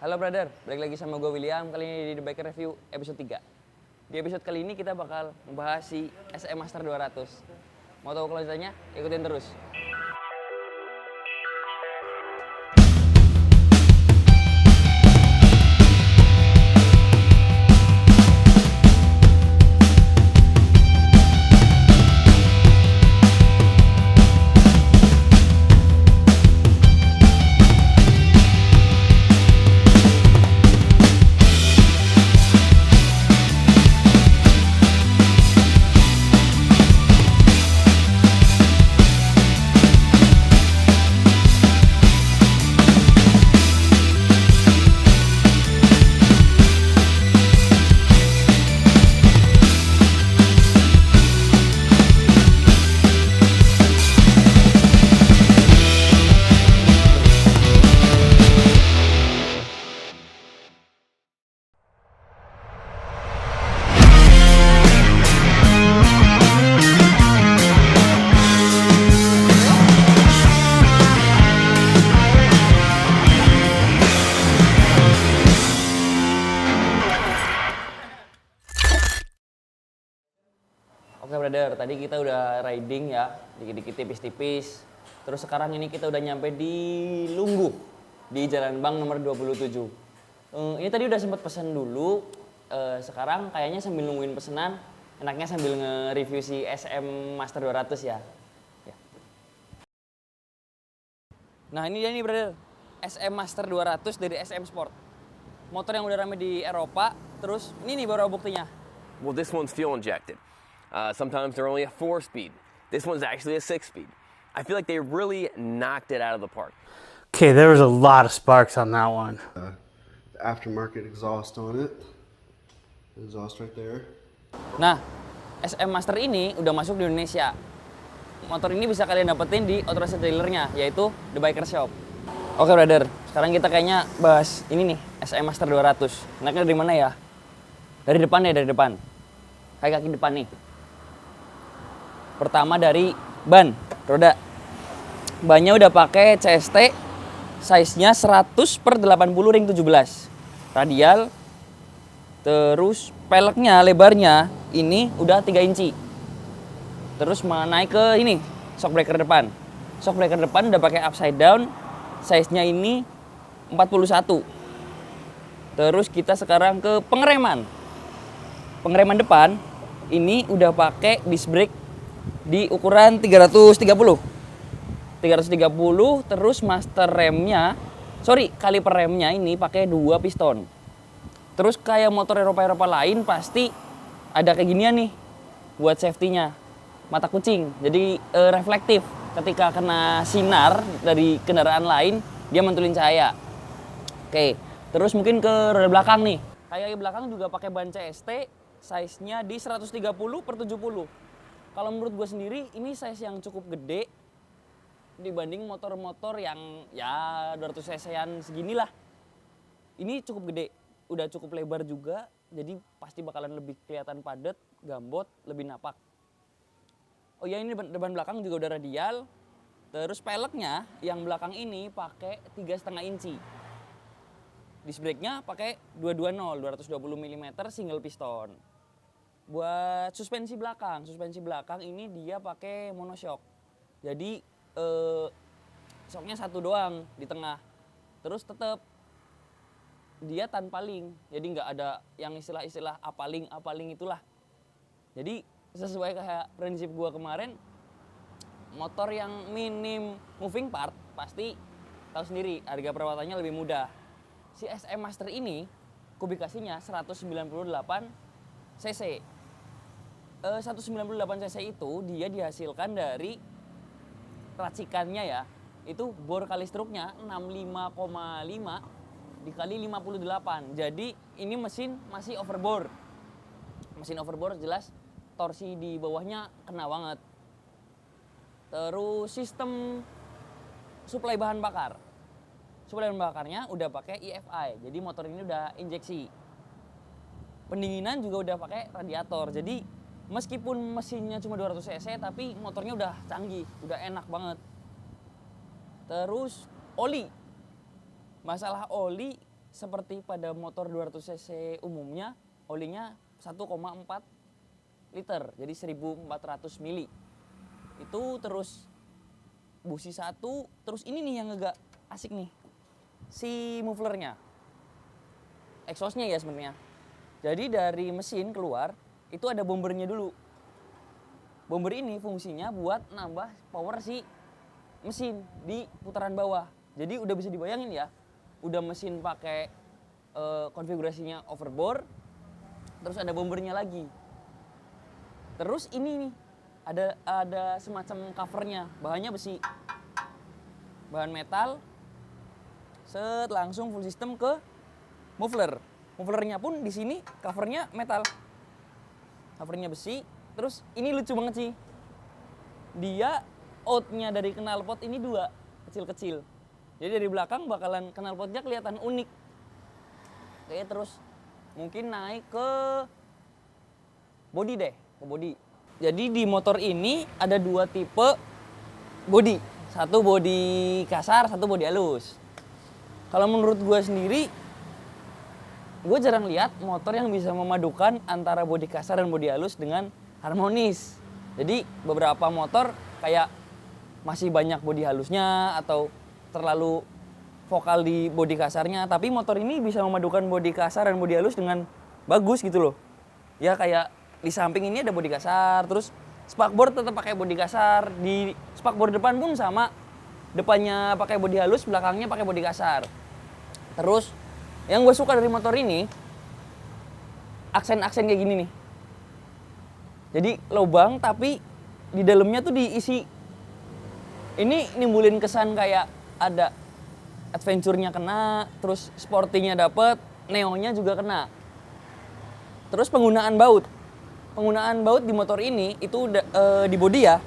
Halo brother, balik lagi sama gue William, kali ini di The Biker Review episode 3. Di episode kali ini kita bakal membahas si SM Master 200. Mau tahu kelanjutannya? Ikutin terus. Oke brother, tadi kita udah riding ya, dikit-dikit tipis-tipis. Terus sekarang ini kita udah nyampe di Lungguh, di Jalan Bank nomor 27. Ini tadi udah sempat pesan dulu, sekarang kayaknya sambil nungguin pesanan, enaknya sambil nge-review si SM Master 200 ya. Nah ini dia nih brother, SM Master 200 dari SM Sport. Motor yang udah rame di Eropa, terus ini nih baru buktinya. Well, this one's fuel injected. Sometimes they're only a 4-speed. This one's actually a 6-speed. I feel like they really knocked it out of the park. Okay, there was a lot of sparks on that one. Aftermarket exhaust on it. Exhaust right there. Nah, SM Master ini udah masuk di Indonesia. Motor ini bisa kalian dapetin di authorized dealernya, yaitu The Biker Shop. Oke brother, sekarang kita kayaknya bahas ini nih, SM Master 200. Enaknya dari mana ya? Dari depan ya, dari depan. Kayak kaki depan nih. Pertama dari ban, roda. Bannya udah pakai CST, size-nya 100/80 ring 17. Radial. Terus peleknya, lebarnya ini udah 3 inci. Terus naik ke ini, shock breaker depan. Shock breaker depan udah pakai upside down, size-nya ini 41. Terus kita sekarang ke pengereman. Pengereman depan ini udah pakai disc brake di ukuran 330. Terus master remnya, kaliper remnya ini pakai 2 piston. Terus kayak motor Eropa lain pasti ada kayak ginian nih buat safety-nya. Mata kucing, jadi reflektif. Ketika kena sinar dari kendaraan lain, dia mantulin cahaya. Oke, terus mungkin ke roda belakang nih. Kayak belakang juga pakai ban CST, size-nya di 130/70. Kalau menurut gue sendiri, ini size yang cukup gede dibanding motor-motor yang ya 200 cc-an seginilah. Ini cukup gede, udah cukup lebar juga, jadi pasti bakalan lebih kelihatan padat, gambot, lebih napak. Oh ya, ini depan belakang juga udah radial. Terus peleknya yang belakang ini pakai 3,5 inci. Disc brake-nya pakai 220 mm single piston. Buat suspensi belakang ini dia pakai monoshock. Jadi shocknya satu doang di tengah. Terus tetap dia tanpa link. Jadi nggak ada yang istilah apaling itulah. Jadi sesuai kayak prinsip gua kemarin, motor yang minim moving part pasti tahu sendiri harga perawatannya lebih mudah. Si SM Master ini kubikasinya 198 cc. 198 cc itu dia dihasilkan dari racikannya ya. Itu bor kali struknya 65,5 dikali 58. Jadi ini mesin masih overbore. Mesin overbore jelas torsi di bawahnya kena banget. Terus sistem suplai bahan bakar. Suplai bahan bakarnya udah pakai EFI. Jadi motor ini udah injeksi. Pendinginan juga udah pakai radiator. Jadi meskipun mesinnya cuma 200 cc tapi motornya udah canggih, udah enak banget. Terus oli. Masalah oli seperti pada motor 200 cc umumnya, olinya 1,4 liter, jadi 1400 mili. Itu terus busi 1, terus ini nih yang agak asik nih, si mufflernya, exhaustnya ya sebenarnya. Jadi dari mesin keluar itu ada bombernya dulu. Bomber ini fungsinya buat nambah power si mesin di putaran bawah. Jadi udah bisa dibayangin ya, udah mesin pakai konfigurasinya overbore, terus ada bombernya lagi. Terus ini nih ada semacam covernya, bahannya besi, bahan metal. Set langsung full system ke muffler. Mufflernya pun di sini covernya metal, covernya besi. Terus ini lucu banget sih, dia outnya dari knalpot ini 2 kecil-kecil. Jadi dari belakang bakalan knalpotnya kelihatan unik. Oke, terus mungkin naik ke body deh, ke body. Jadi di motor ini ada 2 tipe body. Satu body kasar, satu body halus. Kalau menurut gue sendiri, gue jarang lihat motor yang bisa memadukan antara body kasar dan body halus dengan harmonis. Jadi beberapa motor kayak masih banyak body halusnya atau terlalu vokal di body kasarnya, tapi motor ini bisa memadukan body kasar dan body halus dengan bagus gitu loh. Ya kayak di samping ini ada body kasar, terus spakbor tetap pakai body kasar, di spakbor depan pun sama, depannya pakai body halus, belakangnya pakai body kasar. Terus yang gue suka dari motor ini, aksen-aksen kayak gini nih. Jadi lubang tapi di dalamnya tuh diisi. Ini nimbulin kesan kayak ada adventure-nya kena, terus sporty-nya dapet, neonya juga kena. Terus penggunaan baut. Penggunaan baut di motor ini itu udah di bodi ya.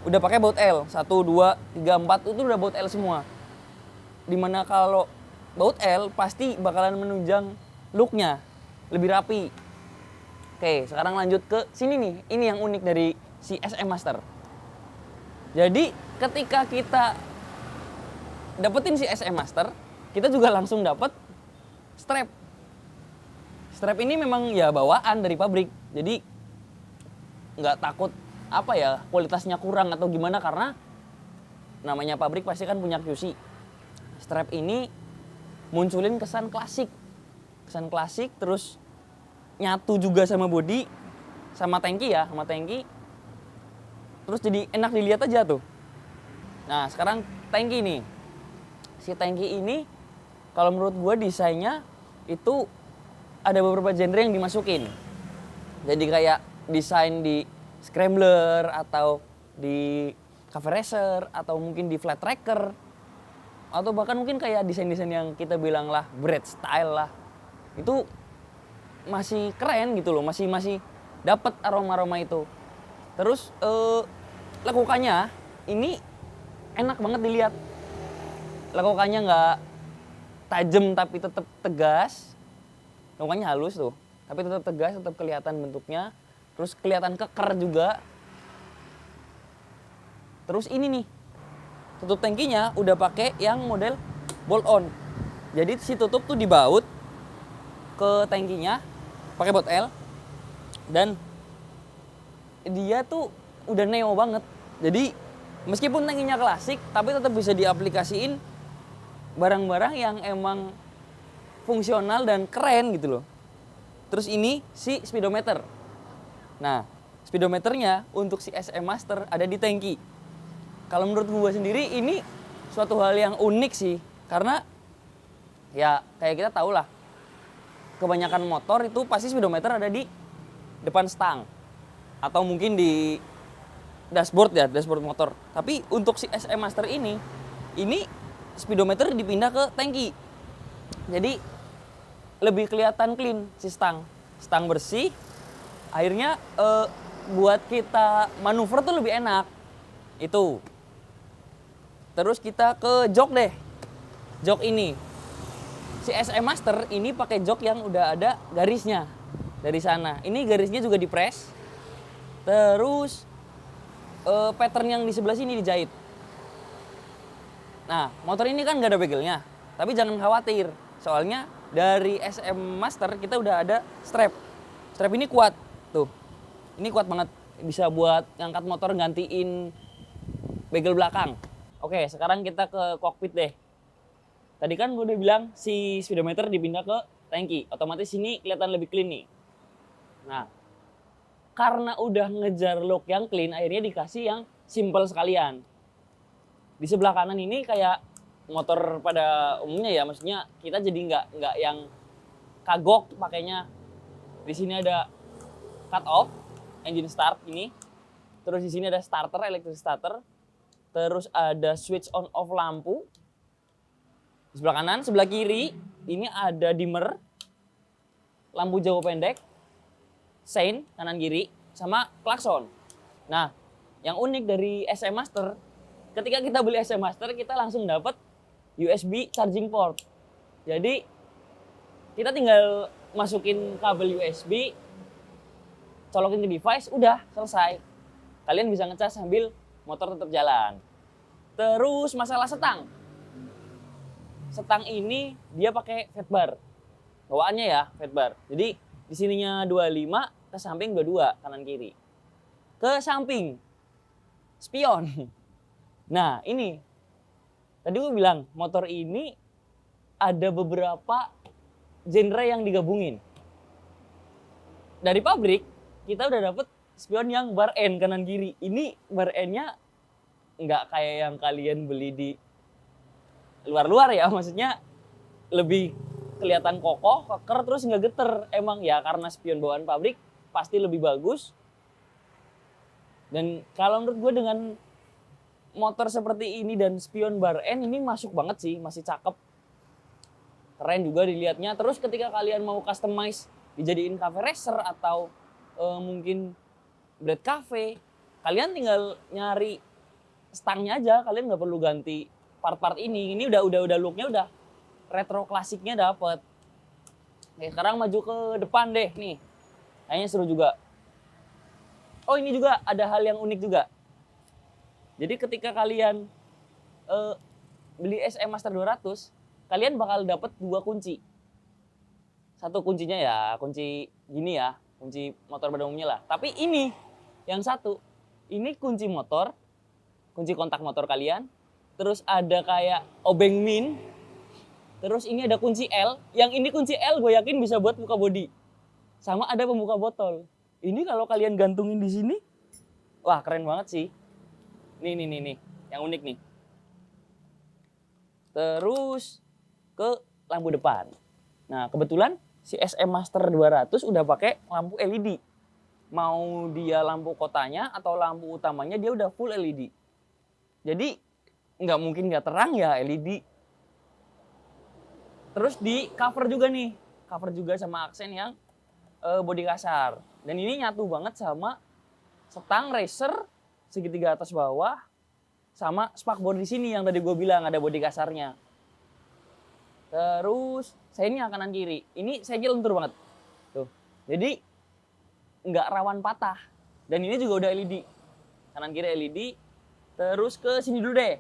Udah pakai baut L. 1 2 3 4 itu udah baut L semua. Dimana kalau baut L pasti bakalan menunjang look-nya, lebih rapi. Oke, sekarang lanjut ke sini nih. Ini yang unik dari si SM Master. Jadi ketika kita dapetin si SM Master, kita juga langsung dapet strap. Strap ini memang ya bawaan dari pabrik. Jadi nggak takut apa ya kualitasnya kurang atau gimana, karena namanya pabrik pasti kan punya QC. Strap ini munculin kesan klasik. Kesan klasik, terus nyatu juga sama bodi, sama tangki ya, sama tangki. Terus jadi enak dilihat aja tuh. Nah, sekarang tangki nih. Si tangki ini kalau menurut gue desainnya itu ada beberapa genre yang dimasukin. Jadi kayak desain di scrambler atau di cover racer atau mungkin di flat tracker, atau bahkan mungkin kayak desain-desain yang kita bilang lah bread style lah. Itu masih keren gitu loh, masih dapat aroma-aroma itu. Terus lekukannya ini enak banget dilihat. Lekukannya nggak tajam tapi tetap tegas. Lekukannya halus tuh, tapi tetap tegas, tetap kelihatan bentuknya. Terus kelihatan keker juga. Terus ini nih, tutup tangkinya udah pakai yang model bolt on. Jadi si tutup tuh dibaut ke tangkinya pakai bolt L, dan dia tuh udah neo banget. Jadi meskipun tangkinya klasik, tapi tetap bisa diaplikasiin barang-barang yang emang fungsional dan keren gitu loh. Terus ini si speedometer. Nah, speedometernya untuk si SM Master ada di tangki. Kalau menurut gue sendiri ini suatu hal yang unik sih, karena ya kayak kita tahu lah, kebanyakan motor itu pasti speedometer ada di depan stang atau mungkin di dashboard ya, dashboard motor. Tapi untuk si SM Master ini speedometer dipindah ke tangki. Jadi lebih kelihatan clean si stang bersih. Akhirnya buat kita manuver tuh lebih enak. Itu. Terus kita ke jok deh. Jok ini. Si SM Master ini pakai jok yang udah ada garisnya dari sana. Ini garisnya juga dipres. Terus pattern yang di sebelah sini dijahit. Nah, motor ini kan gak ada begelnya. Tapi jangan khawatir. Soalnya dari SM Master kita udah ada strap. Strap ini kuat, tuh. Ini kuat banget, bisa buat ngangkat motor gantiin bagel belakang. Oke, sekarang kita ke kokpit deh. Tadi kan gue udah bilang si speedometer dipindah ke tangki, otomatis ini kelihatan lebih clean nih. Nah, karena udah ngejar look yang clean, akhirnya dikasih yang simple sekalian. Di sebelah kanan ini kayak motor pada umumnya ya, maksudnya kita jadi nggak yang kagok pakainya. Di sini ada cut off, engine start ini. Terus di sini ada starter, electric starter. Terus ada switch on off lampu. Di sebelah kanan, sebelah kiri ini ada dimmer, lampu jauh pendek, sein kanan kiri, sama klakson. Nah, yang unik dari SM Master, ketika kita beli SM Master kita langsung dapat USB charging port. Jadi kita tinggal masukin kabel USB, colokin ke device, udah selesai. Kalian bisa ngecas sambil motor tetap jalan. Terus masalah setang. Setang ini dia pakai fat bar. Bawaannya ya fat bar. Jadi di sininya 25, ke samping 22 kanan kiri. Ke samping spion. Nah, ini tadi gue bilang motor ini ada beberapa genre yang digabungin. Dari pabrik kita udah dapet spion yang bar N kanan kiri. Ini bar N-nya nggak kayak yang kalian beli di luar-luar ya, maksudnya lebih kelihatan kokoh, keker, terus nggak geter. Emang ya karena spion bawaan pabrik pasti lebih bagus. Dan kalau menurut gue dengan motor seperti ini dan spion bar N ini masuk banget sih, masih cakep. Keren juga dilihatnya. Terus ketika kalian mau customize dijadiin cafe racer atau mungkin bread cafe, kalian tinggal nyari stangnya aja, kalian nggak perlu ganti part-part ini. Ini udah looknya udah retro klasiknya dapet. Oke, sekarang maju ke depan deh nih. Kayaknya seru juga. Oh, ini juga ada hal yang unik juga. Jadi ketika kalian beli SM Master 200, kalian bakal dapet 2 kunci. Satu kuncinya ya kunci gini ya, kunci motor pada umumnya lah. Tapi ini yang satu, ini kunci motor, kunci kontak motor kalian. Terus ada kayak obeng min. Terus ini ada kunci L. Yang ini kunci L gue yakin bisa buat buka bodi. Sama ada pembuka botol. Ini kalau kalian gantungin di sini, wah keren banget sih. Nih, yang unik nih. Terus ke lampu depan. Nah kebetulan si SM Master 200 udah pakai lampu LED. Mau dia lampu kotanya atau lampu utamanya dia udah full LED. Jadi nggak mungkin nggak terang ya LED. Terus di cover juga nih, cover juga sama aksen yang bodi kasar. Dan ini nyatu banget sama setang racer segitiga atas bawah sama spakbor di sini yang tadi gue bilang ada bodi kasarnya. Terus seinnya kanan kiri, ini saya lentur banget. Tuh, jadi nggak rawan patah. Dan ini juga udah LED, kanan kiri LED. Terus ke sini dulu deh.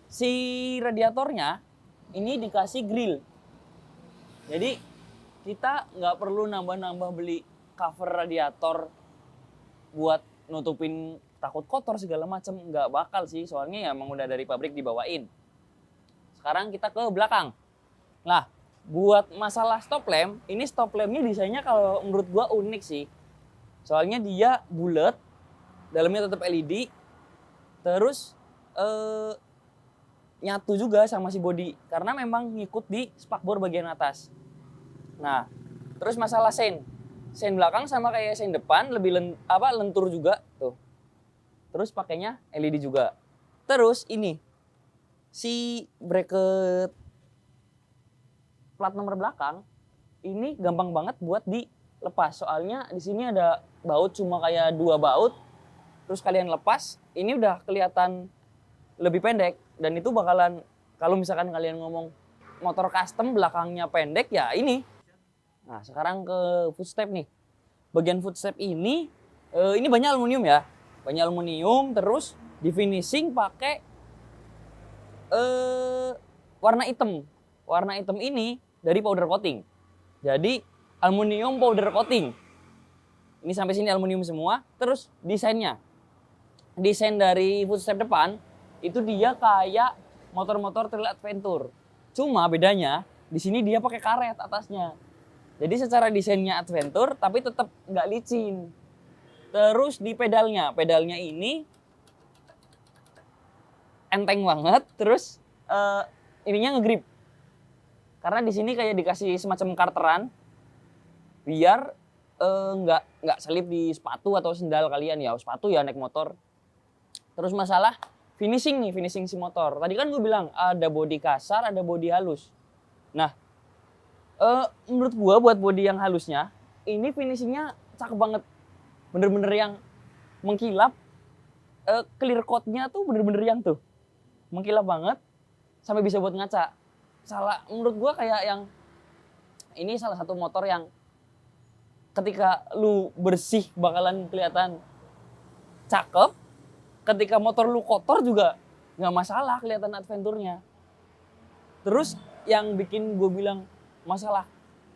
Si radiatornya ini dikasih grill. Jadi kita nggak perlu nambah-nambah beli cover radiator buat nutupin takut kotor segala macam, nggak bakal sih. Soalnya ya emang udah dari pabrik dibawain. Sekarang kita ke belakang. Nah, buat masalah stop lamp, ini stop lampnya desainnya kalau menurut gua unik sih. Soalnya dia bulat, dalamnya tetap LED. Terus nyatu juga sama si bodi karena memang ngikut di spakbor bagian atas. Nah, terus masalah sein belakang sama kayak sein depan lebih lentur juga tuh. Terus pakainya LED juga. Terus ini si bracket plat nomor belakang ini gampang banget buat dilepas. Soalnya di sini ada baut cuma kayak 2 baut. Terus kalian lepas, ini udah kelihatan lebih pendek. Dan itu bakalan, kalau misalkan kalian ngomong motor custom belakangnya pendek, ya ini. Nah, sekarang ke footstep nih. Bagian footstep ini banyak aluminium ya. Banyak aluminium, terus di finishing pakai warna hitam. Warna hitam ini dari powder coating. Jadi aluminium powder coating. Ini sampai sini aluminium semua. Terus desainnya, desain dari footstep depan itu dia kayak motor-motor trail adventure. Cuma bedanya di sini dia pakai karet atasnya. Jadi secara desainnya adventure tapi tetap nggak licin. Terus di pedalnya ini enteng banget. Terus ininya ngegrip. Karena di sini kayak dikasih semacam karteran biar nggak selip di sepatu atau sendal kalian ya. Sepatu ya naik motor. Terus masalah finishing nih, finishing si motor. Tadi kan gue bilang ada bodi kasar, ada bodi halus. Nah, menurut gue buat bodi yang halusnya, ini finishingnya cakep banget. Bener-bener yang mengkilap. Clear coat-nya tuh bener-bener yang tuh mengkilap banget sampai bisa buat ngaca. Menurut gue kayak yang ini salah satu motor yang ketika lu bersih bakalan kelihatan cakep. Ketika motor lu kotor juga nggak masalah kelihatan adventure-nya. Terus yang bikin gue bilang masalah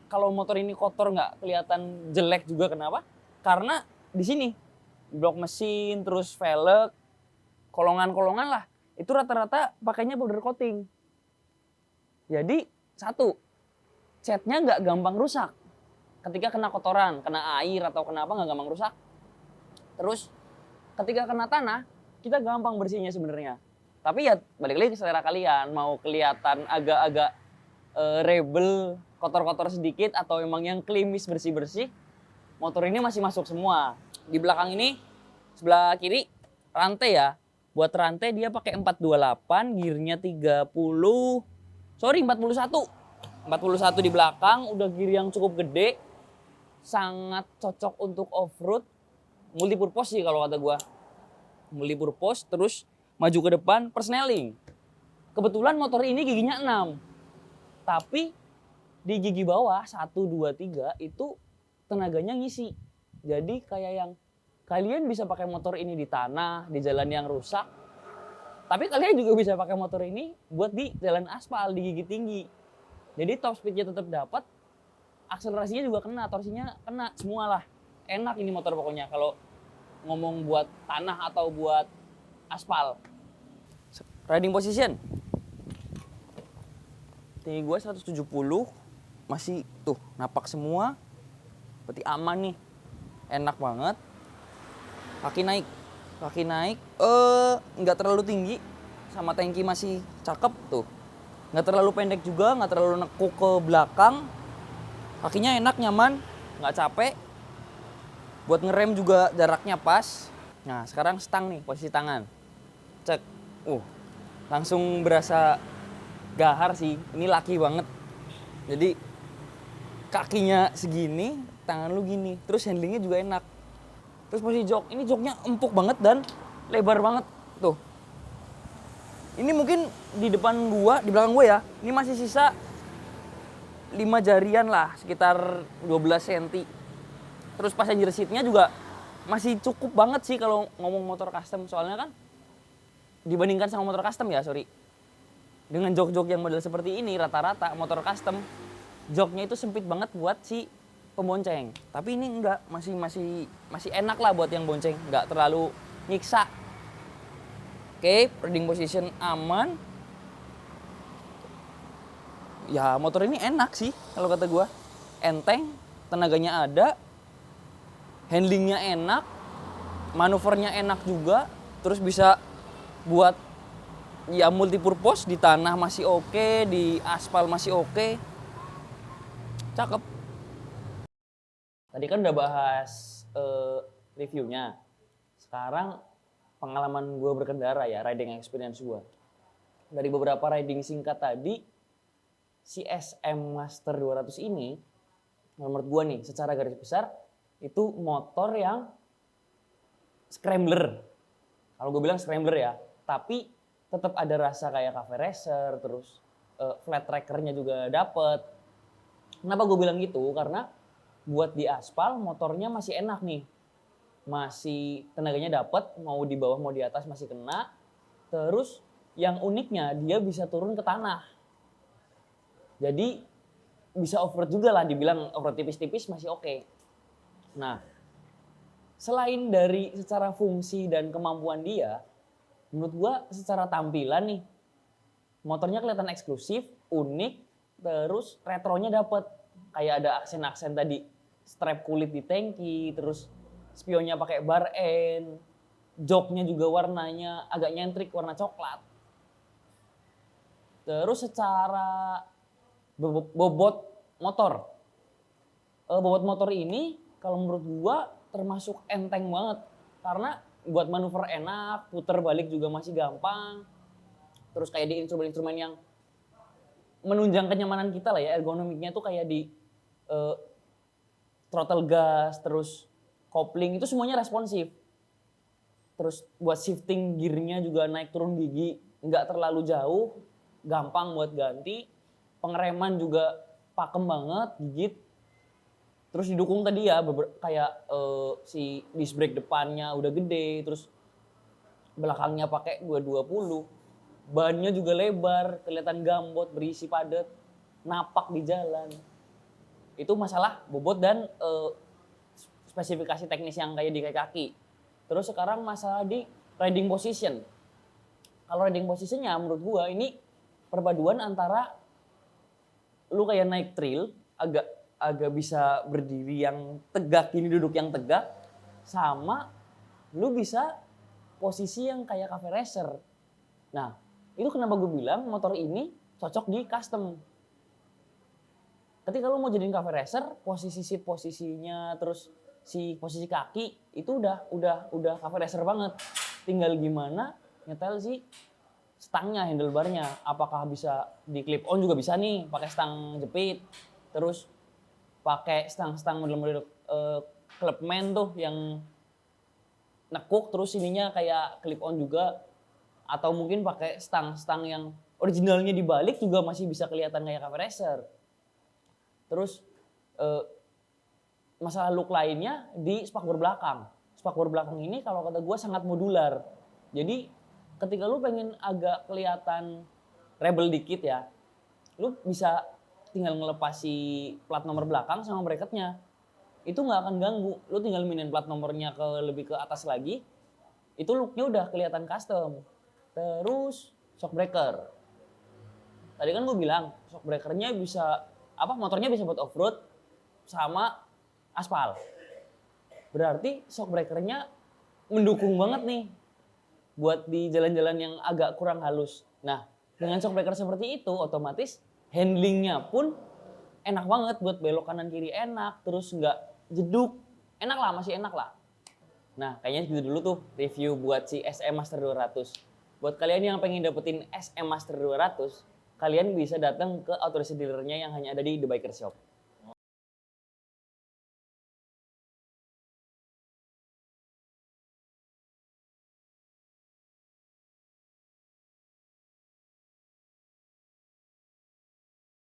kalau motor ini kotor nggak kelihatan jelek juga kenapa? Karena di sini blok mesin terus velg, kolongan-kolongan lah itu rata-rata pakainya powder coating. Jadi satu, catnya nggak gampang rusak. Ketika kena kotoran, kena air atau kenapa nggak gampang rusak. Terus ketika kena tanah, kita gampang bersihnya sebenarnya. Tapi ya balik lagi ke selera kalian, mau kelihatan agak-agak rebel, kotor-kotor sedikit atau emang yang klimis bersih-bersih, motor ini masih masuk semua. Di belakang ini sebelah kiri rantai ya. Buat rantai dia pakai 428, gearnya 41 di belakang, udah gear yang cukup gede, sangat cocok untuk off-road, multipurpose sih kalau kata gua. Multipurpose, terus maju ke depan, persneling. Kebetulan motor ini giginya 6, tapi di gigi bawah 1, 2, 3 itu tenaganya ngisi. Jadi kayak yang kalian bisa pakai motor ini di tanah, di jalan yang rusak, tapi kalian juga bisa pakai motor ini buat di jalan aspal, di gigi tinggi. Jadi top speednya tetap dapat, akselerasinya juga kena, torsinya kena, semualah. Enak ini motor pokoknya kalau ngomong buat tanah atau buat aspal. Riding position. Tinggi gue 170, masih tuh napak semua. Berarti aman nih. Enak banget. Kaki naik, nggak terlalu tinggi, sama tangki masih cakep tuh. Nggak terlalu pendek juga, nggak terlalu nekuk ke belakang. Kakinya enak, nyaman, nggak capek. Buat ngerem juga jaraknya pas. Nah sekarang stang nih, posisi tangan. Cek, langsung berasa gahar sih. Ini laki banget. Jadi kakinya segini, tangan lu gini. Terus handlingnya juga enak. Terus posisi jok, ini joknya empuk banget dan lebar banget tuh. Ini mungkin di depan gua, di belakang gua ya, ini masih sisa 5 jarian lah, sekitar 12 cm. Terus passenger seat-nya juga masih cukup banget sih kalau ngomong motor custom. Soalnya kan dibandingkan sama motor custom ya, sorry. Dengan jok-jok yang model seperti ini, rata-rata motor custom, joknya itu sempit banget buat si pembonceng. Tapi ini enggak, masih enak lah buat yang bonceng, enggak terlalu nyiksa. Oke, riding position aman. Ya motor ini enak sih kalau kata gua. Enteng, tenaganya ada, handlingnya enak, manuvernya enak juga, terus bisa buat ya multipurpose, di tanah masih oke, di aspal masih oke. Cakep. Tadi kan udah bahas reviewnya. Sekarang pengalaman gue berkendara ya, riding experience gue. Dari beberapa riding singkat tadi, si SM Master 200 ini, menurut gue nih, secara garis besar, itu motor yang scrambler. Kalau gue bilang scrambler ya, tapi tetap ada rasa kayak cafe racer, terus flat trackernya juga dapet. Kenapa gue bilang gitu? Karena buat di aspal motornya masih enak nih, masih tenaganya dapet, mau di bawah mau di atas masih kena. Terus yang uniknya dia bisa turun ke tanah. Jadi bisa off-road juga lah, dibilang off-road tipis-tipis masih oke. Nah, selain dari secara fungsi dan kemampuan dia, menurut gua secara tampilan nih, motornya kelihatan eksklusif, unik, terus retronya dapet. Kayak ada aksen-aksen tadi, strap kulit di tangki, terus spionnya pakai bar end, joknya juga warnanya agak nyentrik, warna coklat. Terus secara bobot motor. Bobot motor ini kalau menurut gua termasuk enteng banget. Karena buat manuver enak, puter balik juga masih gampang. Terus kayak di instrumen-instrumen yang menunjang kenyamanan kita lah ya, ergonomiknya tuh kayak di throttle gas, terus kopling itu semuanya responsif. Terus buat shifting gearnya juga naik turun gigi, nggak terlalu jauh, gampang buat ganti. Pengereman juga pakem banget, gigit. Terus didukung tadi ya, kayak si disc brake depannya udah gede, terus belakangnya pakai 220. Bannya juga lebar, kelihatan gambot, berisi padat, napak di jalan. Itu masalah bobot dan spesifikasi teknis yang kayak di kaki. Terus sekarang masalah di riding position. Kalau riding positionnya menurut gua ini perpaduan antara lu kayak naik trail, agak bisa berdiri yang tegak, ini duduk yang tegak, sama lu bisa posisi yang kayak cafe racer. Nah, itu kenapa gue bilang motor ini cocok di custom. Ketika lu mau jadiin cafe racer, posisi seat posisinya, terus si posisi kaki itu udah cafe racer banget. Tinggal gimana nyetel si stangnya, handlebarnya, apakah bisa di clip on juga bisa nih, pakai stang jepit, terus pakai stang-stang model-model Clubman tuh yang nekuk, terus ininya kayak clip on juga, atau mungkin pakai stang-stang yang originalnya dibalik juga masih bisa kelihatan kayak cafe racer. Terus masalah look lainnya di spakbor belakang. Spakbor belakang ini kalau kata gue sangat modular. Jadi ketika lu pengen agak kelihatan rebel dikit ya, lu bisa tinggal ngelepas si plat nomor belakang sama bracketnya. Itu nggak akan ganggu. Lu tinggal minin plat nomornya lebih ke atas lagi, itu looknya udah kelihatan custom. Terus shock breaker. Tadi kan gue bilang shock breakernya bisa motornya bisa buat off-road sama aspal. Berarti shock breakernya mendukung banget nih buat di jalan-jalan yang agak kurang halus. Nah, dengan shock breaker seperti itu otomatis handlingnya pun enak banget, buat belok kanan kiri enak, terus nggak jeduk. Enak lah, masih enak lah. Nah, kayaknya gitu dulu tuh review buat si SM Master 200. Buat kalian yang pengen dapetin SM Master 200, kalian bisa datang ke authorized dealernya yang hanya ada di The Biker Shop.